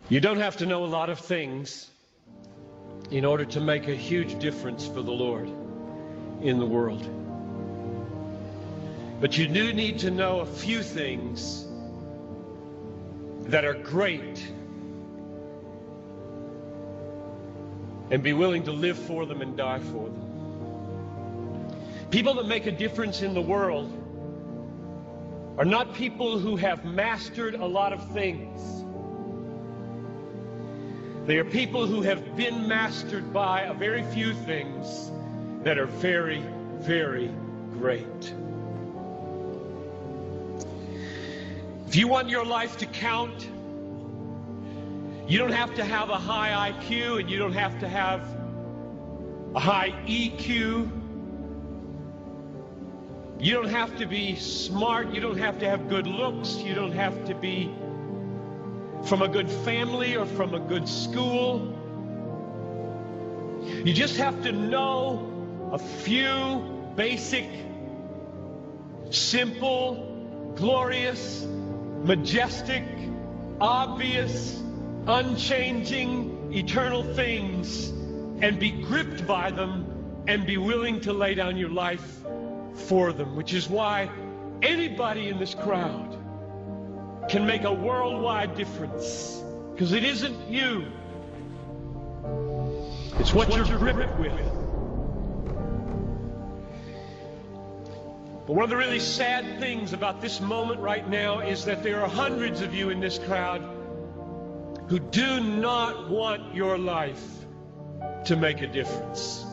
You don't have to know a lot of things in order to make a huge difference for the Lord in the world. But you do need to know a few things that are great and be willing to live for them and die for them. People that make a difference in the world are not people who have mastered a lot of things. They are people who have been mastered by a very few things that are very, very great. If you want your life to count, you don't have to have a high IQ and you don't have to have a high EQ. You don't have to be smart. You don't have to have good looks. You don't have to be from a good family or from a good school. You just have to know a few basic, simple, glorious, majestic, obvious, unchanging, eternal things and be gripped by them and be willing to lay down your life for them, which is why anybody in this crowd can make a worldwide difference, because it isn't you, it's what you're gripped with. But one of the really sad things about this moment right now is that there are hundreds of you in this crowd who do not want your life to make a difference.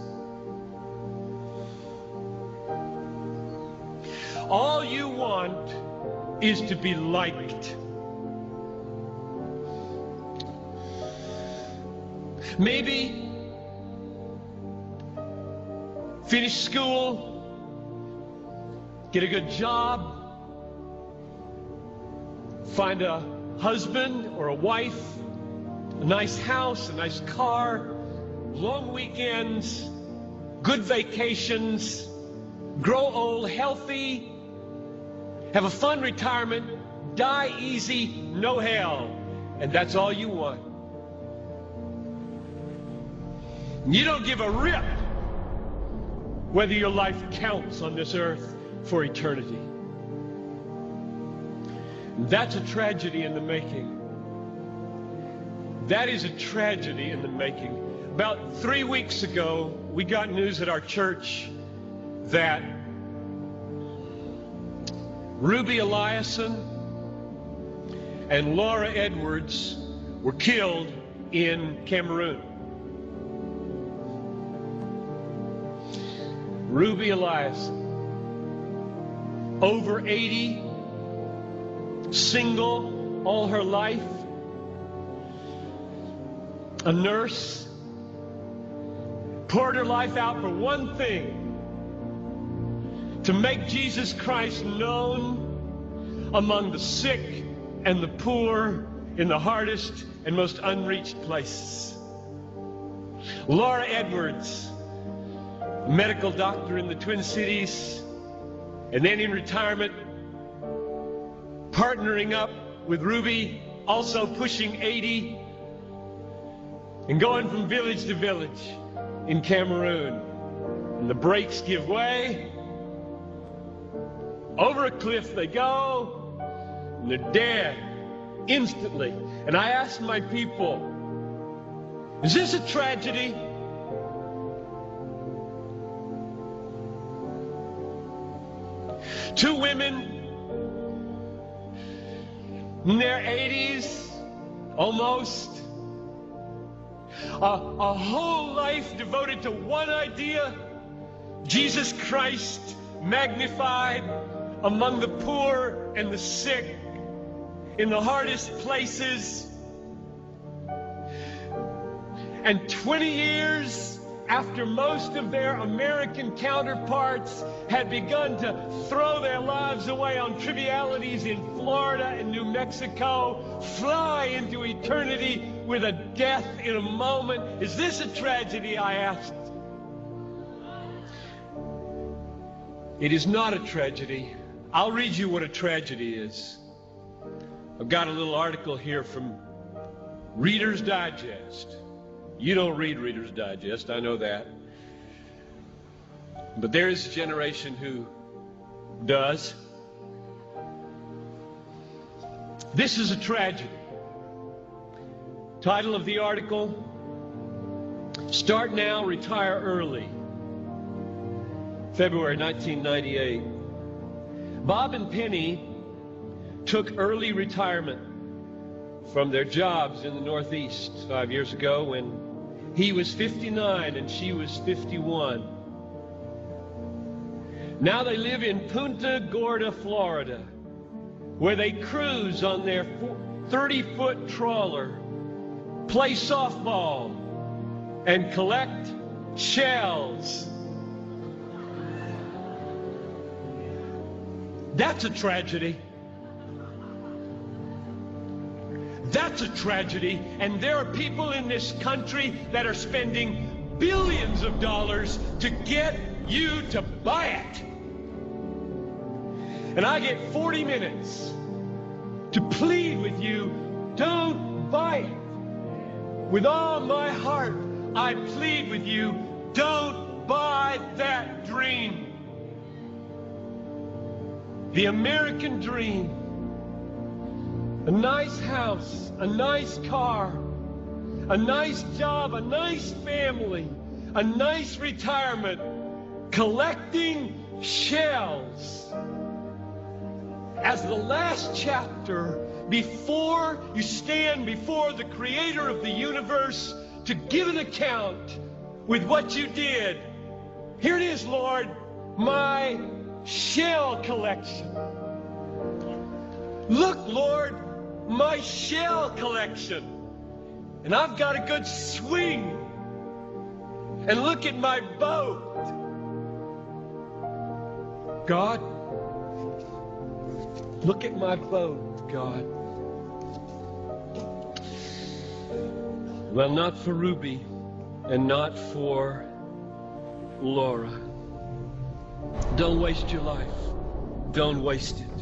All you want is to be liked. Maybe finish school, get a good job, find a husband or a wife, a nice house, a nice car, long weekends, good vacations, grow old healthy, have a fun retirement, die easy, no hell. And that's all you want. You don't give a rip whether your life counts on this earth for eternity. That's a tragedy in the making. That is a tragedy in the making. About 3 weeks ago, we got news at our church that Ruby Eliason and Laura Edwards were killed in Cameroon. Ruby Eliason, over 80, single all her life, a nurse, poured her life out for one thing: to make Jesus Christ known among the sick and the poor in the hardest and most unreached places. Laura Edwards, a medical doctor in the Twin Cities, and then in retirement, partnering up with Ruby, also pushing 80, and going from village to village in Cameroon. And the brakes give way. Over a cliff they go, and they're dead instantly. And I asked my people, is this a tragedy? Two women in their 80s, almost, a whole life devoted to one idea: Jesus Christ magnified among the poor and the sick, in the hardest places. And 20 years after most of their American counterparts had begun to throw their lives away on trivialities in Florida and New Mexico, fly into eternity with a death in a moment. Is this a tragedy, I asked? It is not a tragedy. I'll read you what a tragedy is. I've got a little article here from Reader's Digest. You don't read Reader's Digest, I know that. But there is a generation who does. This is a tragedy. Title of the article: Start Now, Retire Early. February 1998. Bob and Penny took early retirement from their jobs in the Northeast 5 years ago when he was 59 and she was 51. Now they live in Punta Gorda, Florida, where they cruise on their 30-foot trawler, play softball, and collect shells. That's a tragedy. That's a tragedy. And there are people in this country that are spending billions of dollars to get you to buy it. And I get 40 minutes to plead with you, don't buy it. With all my heart, I plead with you, don't buy that dream. The American dream. A nice house, a nice car, a nice job, a nice family, a nice retirement, collecting shells. As the last chapter, before you stand before the Creator of the universe to give an account with what you did. Here it is, Lord, my shell collection. Look, Lord, my shell collection. And I've got a good swing. And look at my boat. God, look at my boat, God. Well, not for Ruby and not for Laura. Don't waste your life. Don't waste it.